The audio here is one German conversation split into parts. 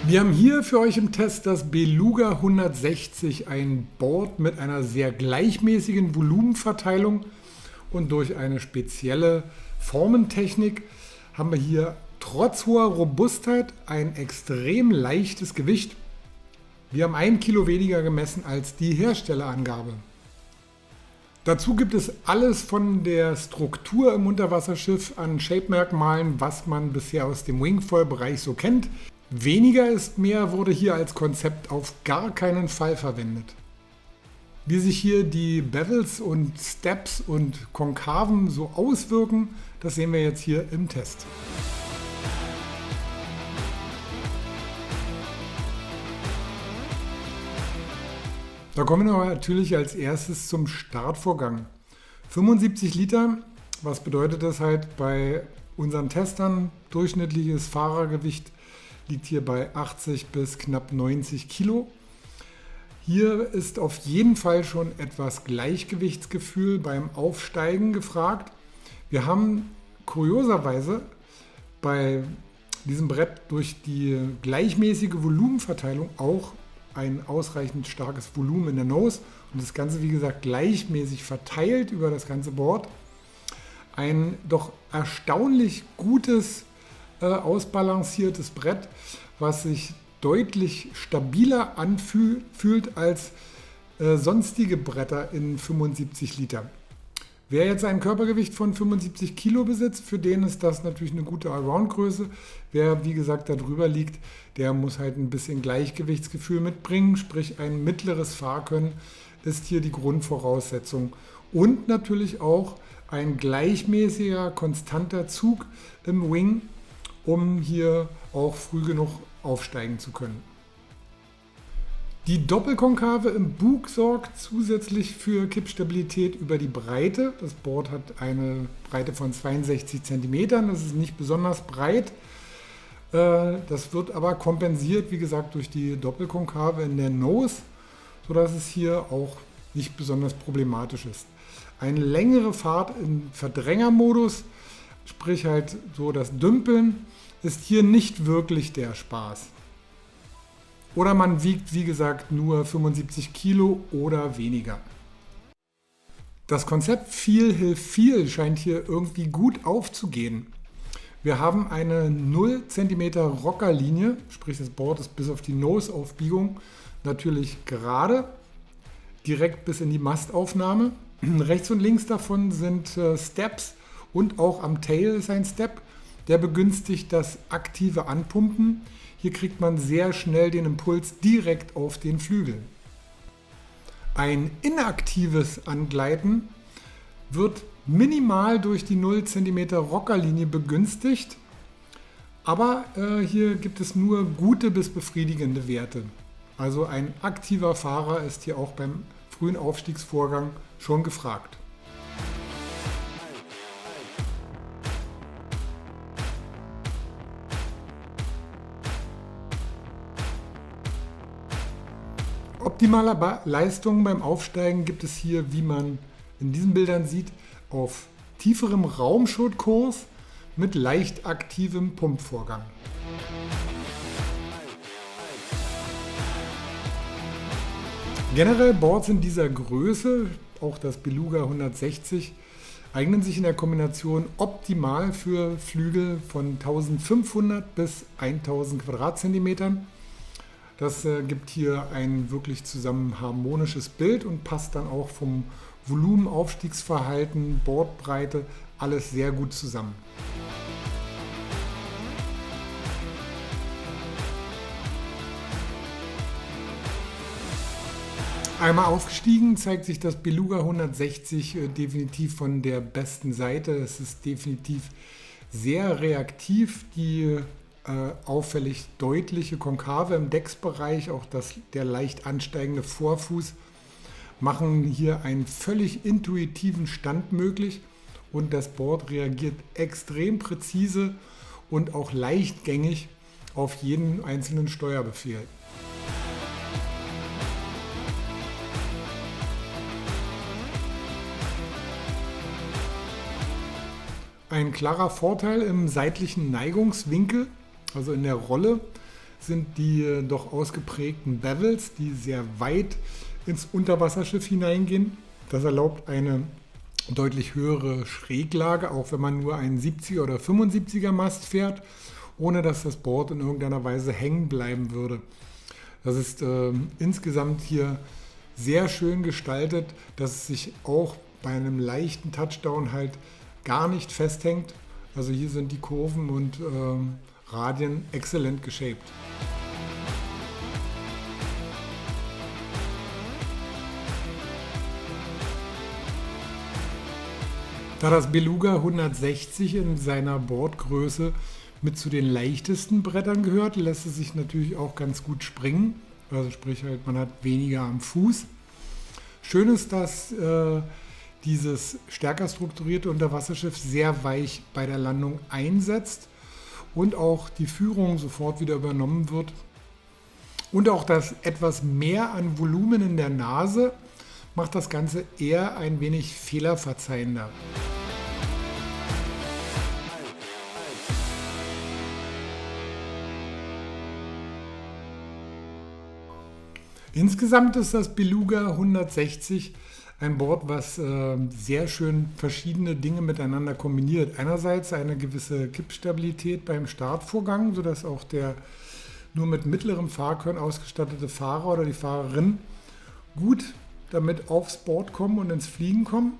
Wir haben hier für euch im Test das Beluga 160, ein Board mit einer sehr gleichmäßigen Volumenverteilung und durch eine spezielle Formentechnik haben wir hier trotz hoher Robustheit ein extrem leichtes Gewicht. Wir haben 1 Kilo weniger gemessen als die Herstellerangabe. Dazu gibt es alles von der Struktur im Unterwasserschiff an Shape-Merkmalen, was man bisher aus dem Wingfoil-Bereich so kennt. Weniger ist mehr wurde hier als Konzept auf gar keinen Fall verwendet. Wie sich hier die Bevels und Steps und Konkaven so auswirken, das sehen wir jetzt hier im Test. Da kommen wir natürlich als erstes zum Startvorgang. 75 Liter, was bedeutet das halt bei unseren Testern? Durchschnittliches Fahrergewicht liegt hier bei 80 bis knapp 90 Kilo. Hier ist auf jeden Fall schon etwas Gleichgewichtsgefühl beim Aufsteigen gefragt. Wir haben kurioserweise bei diesem Brett durch die gleichmäßige Volumenverteilung auch ein ausreichend starkes Volumen in der Nose und das Ganze, wie gesagt, gleichmäßig verteilt über das ganze Board. Ein doch erstaunlich gutes, ausbalanciertes Brett, was sich deutlich stabiler anfühlt als sonstige Bretter in 75 Liter. Wer jetzt ein Körpergewicht von 75 Kilo besitzt, für den ist das natürlich eine gute Allround-Größe. Wer, wie gesagt, darüber liegt, der muss halt ein bisschen Gleichgewichtsgefühl mitbringen, sprich ein mittleres Fahrkönnen ist hier die Grundvoraussetzung. Und natürlich auch ein gleichmäßiger, konstanter Zug im Wing, um hier auch früh genug aufsteigen zu können. Die Doppelkonkave im Bug sorgt zusätzlich für Kippstabilität über die Breite. Das Board hat eine Breite von 62 cm, das ist nicht besonders breit. Das wird aber kompensiert, wie gesagt, durch die Doppelkonkave in der Nose, sodass es hier auch nicht besonders problematisch ist. Eine längere Fahrt im Verdrängermodus, sprich halt so das Dümpeln, ist hier nicht wirklich der Spaß. Oder man wiegt, wie gesagt, nur 75 Kilo oder weniger. Das Konzept viel hilft viel scheint hier irgendwie gut aufzugehen. Wir haben eine 0 cm Rockerlinie, sprich das Board ist bis auf die Nose-Aufbiegung natürlich gerade, direkt bis in die Mastaufnahme. Rechts und links davon sind Steps und auch am Tail ist ein Step, der begünstigt das aktive Anpumpen. Hier kriegt man sehr schnell den Impuls direkt auf den Flügel. Ein inaktives Angleiten wird minimal durch die 0 cm Rockerlinie begünstigt, aber hier gibt es nur gute bis befriedigende Werte. Also ein aktiver Fahrer ist hier auch beim frühen Aufstiegsvorgang schon gefragt. Optimale Leistung beim Aufsteigen gibt es hier, wie man in diesen Bildern sieht, auf tieferem Raumschuttkurs mit leicht aktivem Pumpvorgang. Generell Boards in dieser Größe, auch das Beluga 160, eignen sich in der Kombination optimal für Flügel von 1500 bis 1000 Quadratzentimetern. Das gibt hier ein wirklich zusammen harmonisches Bild und passt dann auch vom Volumen, Aufstiegsverhalten, Bordbreite, alles sehr gut zusammen. Einmal aufgestiegen zeigt sich das Beluga 160 definitiv von der besten Seite. Es ist definitiv sehr reaktiv, die auffällig deutliche Konkave im Decksbereich, auch der leicht ansteigende Vorfuß machen hier einen völlig intuitiven Stand möglich und das Board reagiert extrem präzise und auch leichtgängig auf jeden einzelnen Steuerbefehl. Ein klarer Vorteil im seitlichen Neigungswinkel, also in der Rolle, sind die doch ausgeprägten Bevels, die sehr weit ins Unterwasserschiff hineingehen. Das erlaubt eine deutlich höhere Schräglage, auch wenn man nur einen 70er oder 75er Mast fährt, ohne dass das Board in irgendeiner Weise hängen bleiben würde. Das ist insgesamt hier sehr schön gestaltet, dass es sich auch bei einem leichten Touchdown halt gar nicht festhängt. Also hier sind die Kurven und Radien exzellent geshaped. Da das Beluga 160 in seiner Bordgröße mit zu den leichtesten Brettern gehört, lässt es sich natürlich auch ganz gut springen. Also sprich halt, man hat weniger am Fuß. Schön ist, dass dieses stärker strukturierte Unterwasserschiff sehr weich bei der Landung einsetzt und auch die Führung sofort wieder übernommen wird. Und auch das etwas mehr an Volumen in der Nase macht das Ganze eher ein wenig fehlerverzeihender. Insgesamt ist das Beluga 160 ein Board, was sehr schön verschiedene Dinge miteinander kombiniert. Einerseits eine gewisse Kippstabilität beim Startvorgang, sodass auch der nur mit mittlerem Fahrkönnen ausgestattete Fahrer oder die Fahrerin gut damit aufs Board kommen und ins Fliegen kommen.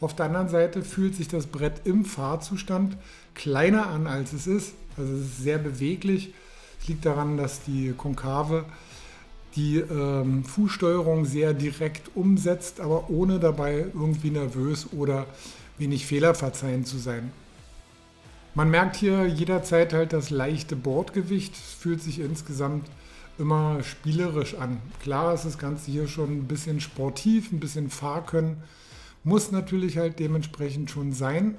Auf der anderen Seite fühlt sich das Brett im Fahrzustand kleiner an, als es ist. Also es ist sehr beweglich. Es liegt daran, dass die Konkave die Fußsteuerung sehr direkt umsetzt, aber ohne dabei irgendwie nervös oder wenig fehlerverzeihend zu sein. Man merkt hier jederzeit halt das leichte Bordgewicht, fühlt sich insgesamt immer spielerisch an. Klar ist das Ganze hier schon ein bisschen sportiv, ein bisschen Fahrkönnen, muss natürlich halt dementsprechend schon sein,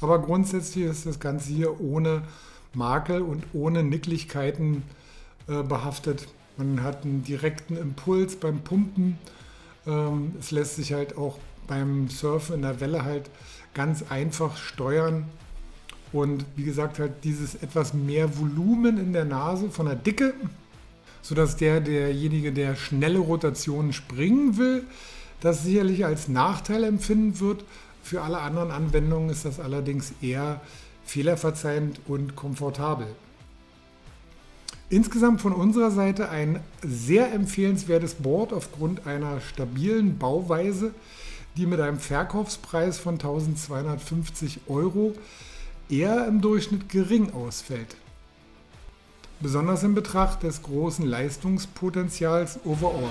aber grundsätzlich ist das Ganze hier ohne Makel und ohne Nicklichkeiten behaftet. Man hat einen direkten Impuls beim Pumpen. Es lässt sich halt auch beim Surfen in der Welle halt ganz einfach steuern. Und wie gesagt, halt dieses etwas mehr Volumen in der Nase von der Dicke, sodass derjenige, der schnelle Rotationen springen will, das sicherlich als Nachteil empfinden wird. Für alle anderen Anwendungen ist das allerdings eher fehlerverzeihend und komfortabel. Insgesamt von unserer Seite ein sehr empfehlenswertes Board aufgrund einer stabilen Bauweise, die mit einem Verkaufspreis von 1.250 € eher im Durchschnitt gering ausfällt. Besonders in Betracht des großen Leistungspotenzials overall.